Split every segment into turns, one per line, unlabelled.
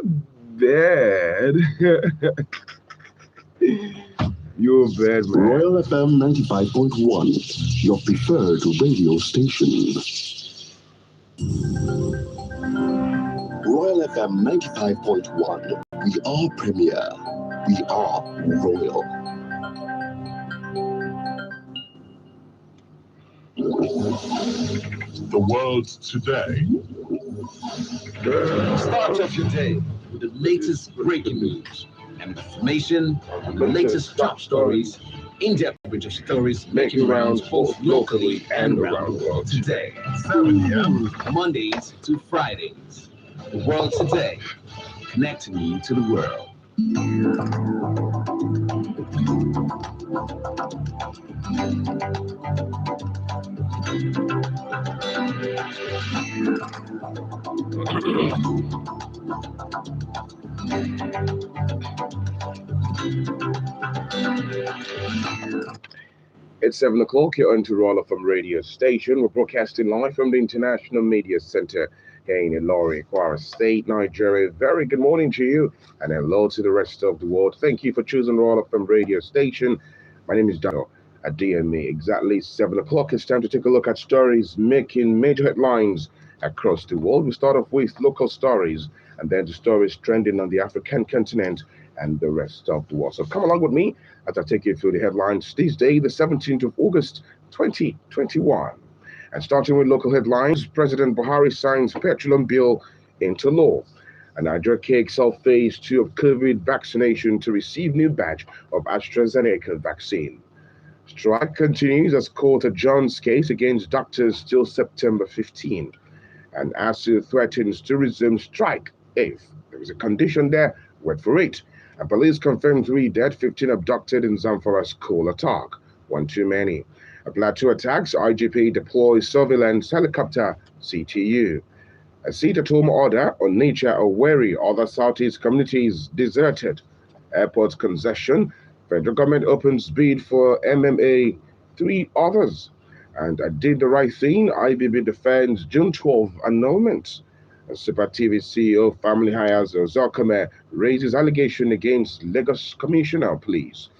bad. You're bad, man.
Royal FM 95.1, your preferred radio station. Royal FM 95.1, we are premier, we are royal. The world today.
Start off your day with the latest breaking news and information on the latest top stories, in-depth coverage of stories making rounds both locally and around the world today.
7 p.m.
Mondays to Fridays. The world today, connecting you to the world.
It's 7 o'clock. You're on to Royal FM radio station. We're broadcasting live from the International Media Center here in Ilori, Kwara State, Nigeria. Very good morning to you, and hello to the rest of the world. Thank you for choosing Royal FM radio station. My name is Dayo. Adeyemi. Exactly 7 o'clock. It's time to take a look at stories making major headlines across the world. We start off with local stories, and then the stories trending on the African continent and the rest of the world. So come along with me as I take you through the headlines this day, the 17th of August, 2021. And starting with local headlines, President Buhari signs petroleum bill into law. And Nigeria kicks off phase 2 of COVID vaccination to receive new batch of AstraZeneca vaccine. Strike continues as court adjourns case against doctors till September 15. And ASU threatens to resume strike if there is a condition there. Wait for it. And police confirmed 3 dead, 15 abducted in Zamfara school attack. One too many. A plateau attacks, IGP deploys surveillance helicopter, CTU. A sit-at-home order on nature are wary, other Southeast communities deserted. Airport concession, federal government opens bid for MMA, 3 others. And I did the right thing, IBB defends June 12 annulment. Super TV CEO Family Hires Zokame raises allegation against Lagos Commissioner Police.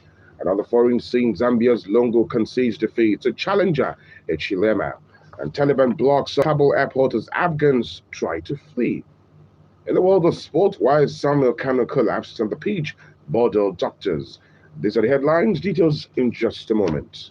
Another foreign scene, Zambia's Longo concedes defeat to challenger Echilema. And Taliban blocks Kabul airport as Afghans try to flee. In the world of sport, why Samuel Kano collapsed on the pitch, Bordeaux doctors. These are the headlines, details in just a moment.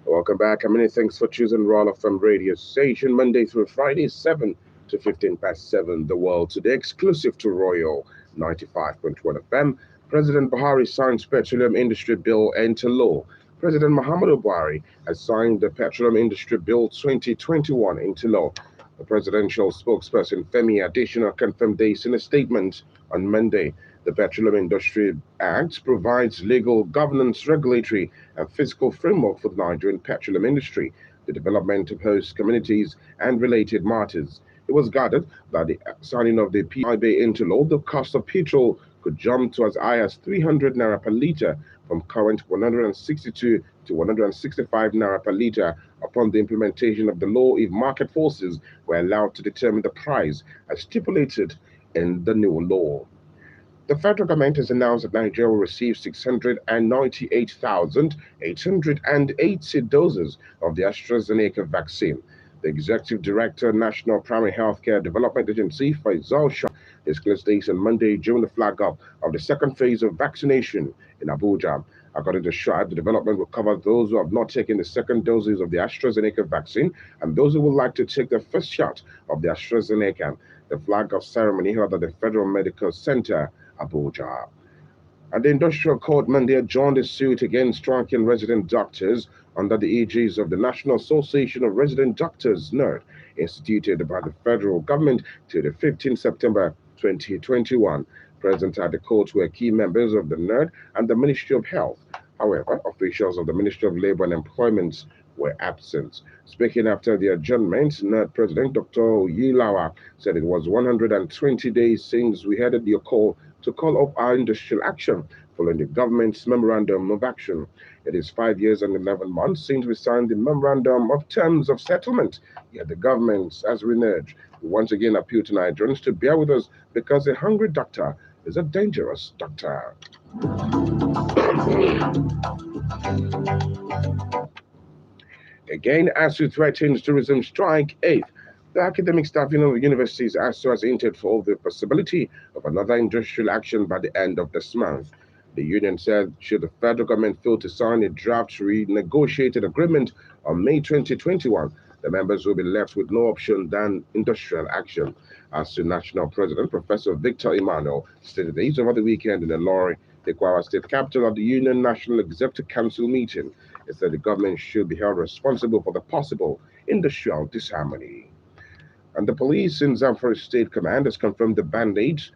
Welcome back, and many thanks for choosing Royal FM radio station Monday through Friday, 7 to 15 past 7. The world today, exclusive to Royal 95.1 FM. President Buhari signs petroleum industry bill into law. President Muhammadu Buhari has signed the Petroleum Industry Bill 2021 into law. The presidential spokesperson Femi Adesina confirmed this in a statement on Monday. The Petroleum Industry Act provides legal, governance, regulatory, and fiscal framework for the Nigerian petroleum industry, the development of host communities, and related matters. It was gathered that the signing of the PIB into law, the cost of petrol could jump to as high as 300 naira per litre from current 162 to 165 naira per litre upon the implementation of the law if market forces were allowed to determine the price as stipulated in the new law. The federal government has announced that Nigeria will receive 698,880 doses of the AstraZeneca vaccine. The Executive Director, National Primary Healthcare Development Agency, Faisal Shah, disclosed this on Monday during the flag-up of the second phase of vaccination in Abuja. According to Shah, the development will cover those who have not taken the second doses of the AstraZeneca vaccine and those who would like to take the first shot of the AstraZeneca. The flag-off ceremony held at the Federal Medical Center, Abuja. And the Industrial Court Monday adjourned a suit against striking resident doctors under the aegis of the National Association of Resident Doctors, NERD, instituted by the federal government till the 15th September 2021. Present at the court were key members of the NERD and the Ministry of Health. However, officials of the Ministry of Labor and Employment were absent. Speaking after the adjournment, NERD President Dr. Yilawa said it was 120 days since we headed your call to call up our industrial action following the government's memorandum of action. It is 5 years and 11 months since we signed the memorandum of terms of settlement, yet the government has reneged. We once again appeal to Nigerians to bear with us because a hungry doctor is a dangerous doctor. Again, ASU threatens to resume strike 8th. The academic staff union of universities ASU has hinted for the possibility of another industrial action by the end of this month. The union said should the federal government fail to sign a draft renegotiated agreement on May 2021, the members will be left with no option than industrial action. ASU National President Professor Victor Emmanuel stated this over the weekend in Ilori, the Kwara State capital, at the Union National Executive Council meeting. He said the government should be held responsible for the possible industrial disharmony. And the police in Zamfara State Command has confirmed the bandits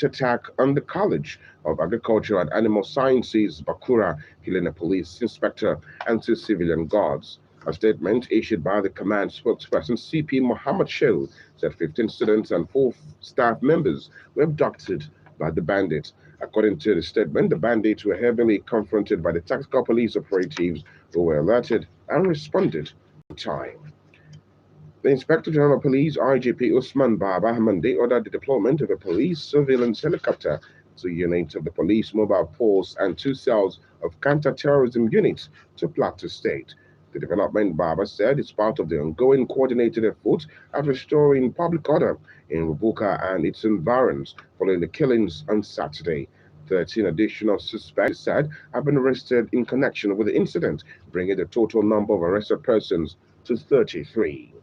attack on the College of Agriculture and Animal Sciences, Bakura, killing a police inspector and 2 civilian guards. A statement issued by the command spokesperson CP Muhammad Shehu said 15 students and 4 staff members were abducted by the bandits. According to the statement, the bandits were heavily confronted by the tactical police operatives who were alerted and responded in time. The Inspector General of Police, IGP Usman Baba Hamandi, ordered the deployment of a police surveillance helicopter, 2 units of the police mobile force, and 2 cells of counter-terrorism units to Plateau State. The development, Baba said, is part of the ongoing coordinated effort at restoring public order in Rubuka and its environs following the killings on Saturday. 13 additional suspects, said, have been arrested in connection with the incident, bringing the total number of arrested persons to 33.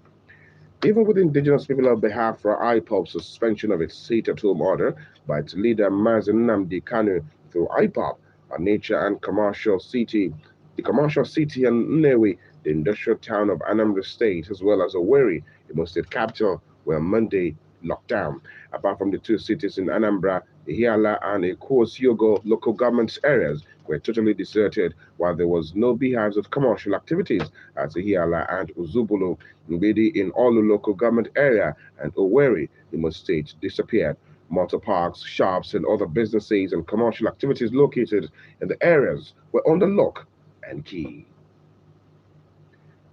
Even with indigenous people of Biafra, IPOB's suspension of its sit-at-home order by its leader Mazen Nnamdi Kanu through IPOB, a nature and commercial city, the commercial city and Nnewi, the industrial town of Anambra State, as well as Owerri, the Imo State capital, were Monday locked down. Apart from the 2 cities in Anambra, Ihiala and Ikosiogo local government areas were totally deserted, while there was no beehives of commercial activities at Ihiala and Uzubulu, Mbidi in Olu local government area, and Owerri, Imo State, disappeared. Motor parks, shops, and other businesses and commercial activities located in the areas were under lock and key.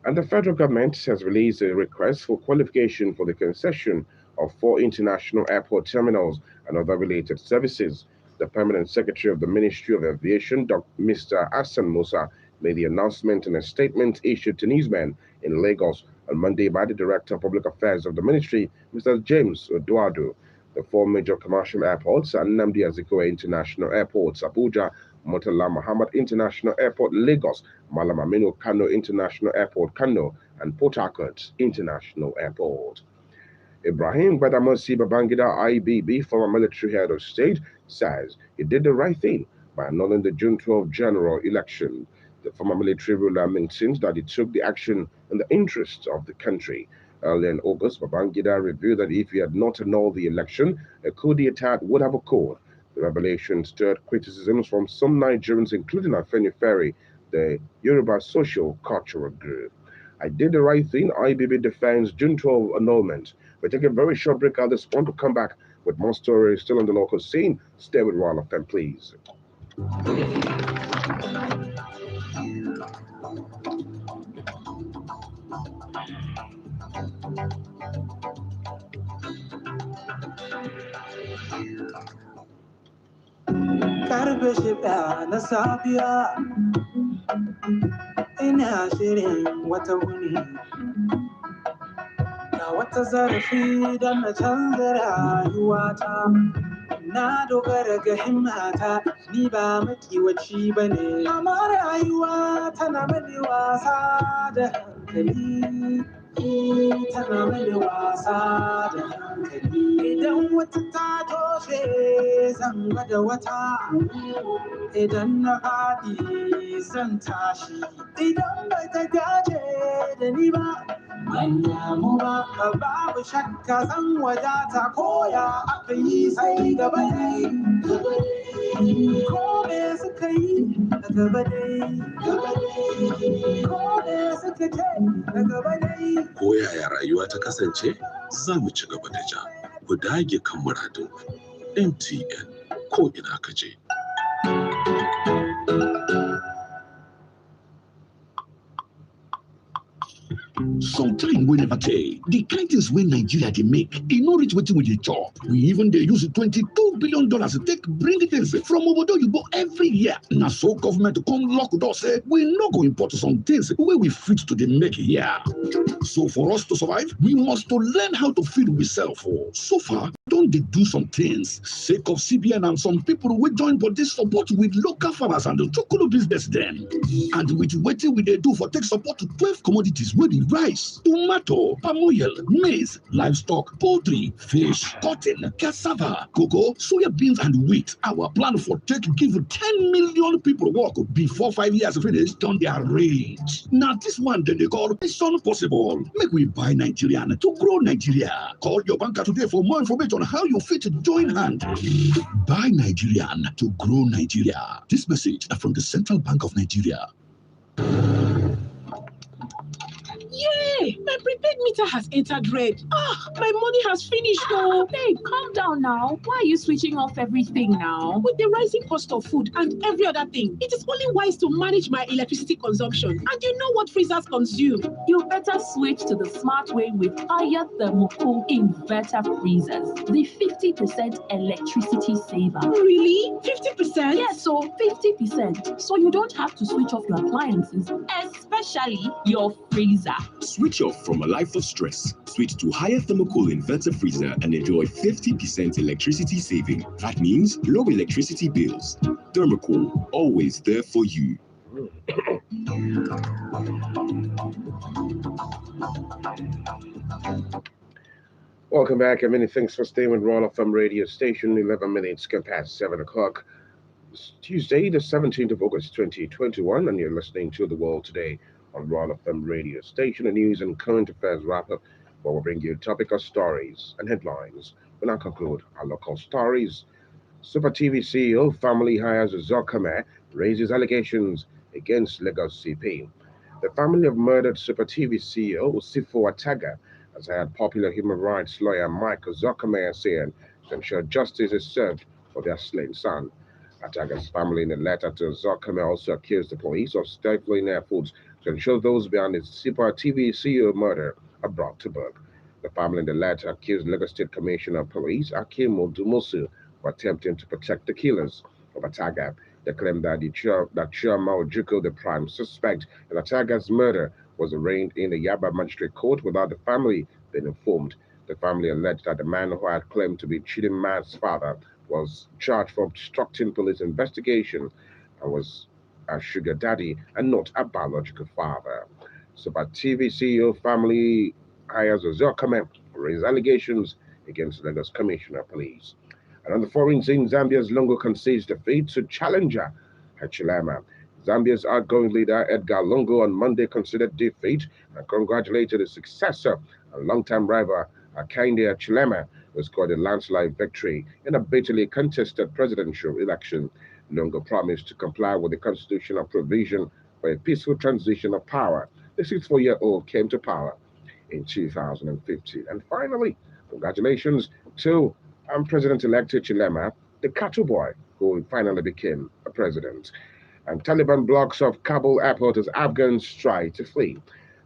And the federal government has released a request for qualification for the concession of 4 international airport terminals and other related services. The Permanent Secretary of the Ministry of Aviation, Mr. Hassan Musa, made the announcement in a statement issued to newsmen in Lagos on Monday by the Director of Public Affairs of the Ministry, Mr. James Oduadu. The 4 major commercial airports are Nnamdi Azikiwe International Airport, Abuja, Murtala Muhammad International Airport, Lagos, Malam Aminu Kano International Airport, Kano, and Port Harcourt International Airport. Ibrahim Badamasi Babangida, IBB, former military head of state, says he did the right thing by annulling the June 12 general election. The former military ruler maintains that he took the action in the interests of the country. Early in August, Babangida revealed that if he had not annulled the election, a coup d'etat would have occurred. The revelation stirred criticisms from some Nigerians, including Afeni Ferry, the Yoruba social cultural group. I did the right thing. IBB defends June 12 annulment. We take a very short break at this point. We'll come back with more stories still on the local scene. Stay with Royal of them, please.
wata zarafi don na canza rayuwata na dogara ga himmata ni ba makiwaci ba ne amma rayuwa tana mani wasa da hankali tana mani wasa da hankali idan wata ta toshe zan da wata idan na faɗi zan tashi idan ba ta gaje da ni ba manya mu ba babu shakka zan wadata koya aka yi sai gaba dai ko me suka yi gaba dai ko me suka ce gaba dai
ko yaya rayuwa ta kasance za mu ci gaba da ja ku dage kan muradin MTN ko ina ka je sometime we never take. The kind things when Nigeria they make, it no reach wetin we dey chop. We even they use $22 billion to take bring things from Obodo Oyibo every year. Now so government come lock door say we no go import some things where we fit to the make here. So for us to survive, we must to learn how to feed ourselves. So far, don't they do some things? Sake of CBN and some people will join body support with local farmers and the chocolate business then. And with wetin we dey do for take support to 12 commodities wey be rice, tomato, palm oil, maize, livestock, poultry, fish, cotton, cassava, cocoa, soya beans and wheat. Our plan for take give 10 million people work before 5 years finish turn their range. Now this one they call Mission Possible. Make we buy Nigerian to grow Nigeria. Call your banker today for more information on how you fit to join hand. Buy Nigerian to grow Nigeria. This message is from the Central Bank of Nigeria.
Yay! My prepaid meter has entered red. My money has finished though.
Hey, calm down now. Why are you switching off everything now?
With the rising cost of food and every other thing, it is only wise to manage my electricity consumption. And you know what freezers consume.
You better switch to the smart way with higher thermocool inverter freezers. The 50% electricity saver.
Really? 50%?
Yes, so 50%. So you don't have to switch off your appliances, especially your freezer.
Switch off from a life of stress. Switch to higher thermocool inverter freezer and enjoy 50% electricity saving. That means low electricity bills. Thermocool, always there for you.
Welcome back, and many thanks for staying with Royal FM radio station. 11 minutes past 7 o'clock. It's Tuesday, the 17th of August, 2021, and you're listening to The World Today on Royal FM radio station. A news and current affairs wrap-up where we'll bring you topical stories and headlines. We'll now conclude our local stories. Super TV CEO family hires Zokame, raises allegations against Lagos CP. The family of murdered Super TV CEO Sifo Ataga has hired popular human rights lawyer Michael Zokame saying to ensure justice is served for their slain son. Ataga's family, in a letter to Zokame, also accused the police of stifling efforts to ensure those behind the Super TV CEO murder are brought to book. The family in the letter accused Lagos State Commissioner of Police Akim Odumosu of attempting to protect the killers of Ataga. They claimed that Chioma Ojukwu, the prime suspect in Ataga's murder, was arraigned in the Yaba Magistrate Court without the family being informed. The family alleged that the man who had claimed to be Chidinma's father was charged for obstructing police investigation and was a sugar daddy and not a biological father. Super TV CEO family hires Zokame to raise allegations against Lagos Commissioner of Police. And on the foreign scene, Zambia's Lungu concedes defeat to challenger Hichilema. Zambia's outgoing leader Edgar Lungu on Monday conceded defeat and congratulated his successor and longtime rival Hakainde Hichilema, who scored a landslide victory in a bitterly contested presidential election. Lungu promised to comply with the constitutional provision for a peaceful transition of power. The 64-year-old came to power in 2015. And finally, congratulations to President-elect Hichilema, the cattle boy, who finally became a president. And Taliban blocks off Kabul airport as Afghans try to flee.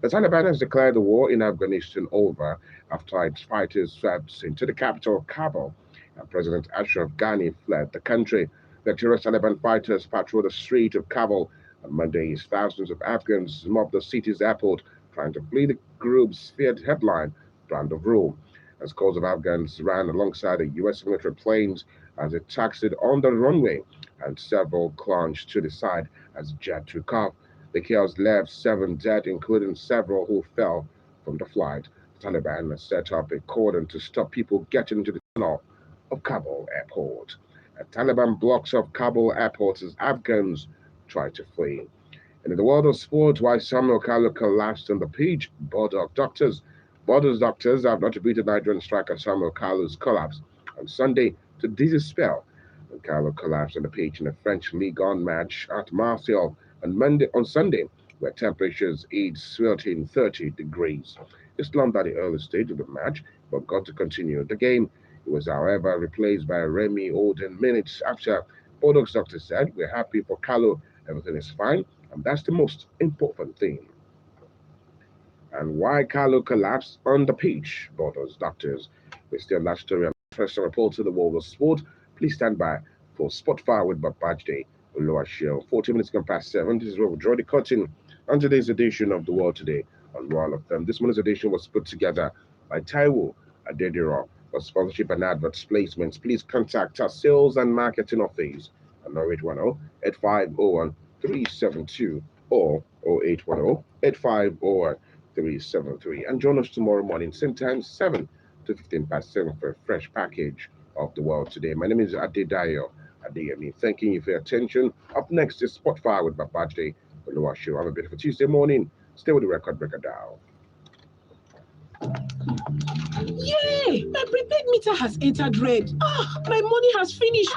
The Taliban has declared the war in Afghanistan over after its fighters swept into the capital, Kabul, and President Ashraf Ghani fled the country. Victorious Taliban fighters patrolled the street of Kabul on Monday as thousands of Afghans mobbed the city's airport trying to flee the group's feared headline, Brand of Rule. As scores of Afghans ran alongside the U.S. military planes as it taxied on the runway, and several plunged to the side as jet took off. The chaos left 7 dead, including several who fell from the flight. The Taliban has set up a cordon to stop people getting into the tunnel of Kabul airport. The Taliban blocks off Kabul airport as Afghans try to flee. And in the world of sport, why Samuel Kalu collapsed on the pitch, Bordeaux doctors have attributed Nigerian striker Samuel Kalu's collapse on Sunday to dizzy spell. And Kalu collapsed on the pitch in a French Ligue 1 match at Marseille on Sunday, where temperatures hit sweltering 30 degrees. He slumped at the early stage of the match, but got to continue the game. He was, however, replaced by Remy Olden minutes after. Bordeaux doctor said, "We're happy for Kalu, everything is fine, and that's the most important thing." And why Carlo collapsed on the pitch. Borders, doctors. We still that story and first report to the world of sport. Please stand by for Spot Fire with Babajde Oluwaseun. 40 minutes gone past 7. This is where we draw the curtain on today's edition of The World Today on Royal of Them. This morning's edition was put together by Taiwo Adediro. For sponsorship and adverts placements, please contact our sales and marketing office at 0810-8501-372 or 0810-8501-373. And join us tomorrow morning, same time, 7 to 15 past 7 for a fresh package of The World Today. My name is Dayo. Adeyemi. Thanking you for your attention. Up next is Spotfire with Babajde Oluwaseun. Have a beautiful Tuesday morning. Stay with the record breaker dial.
Yay! My prepaid meter has entered red. My money has finished.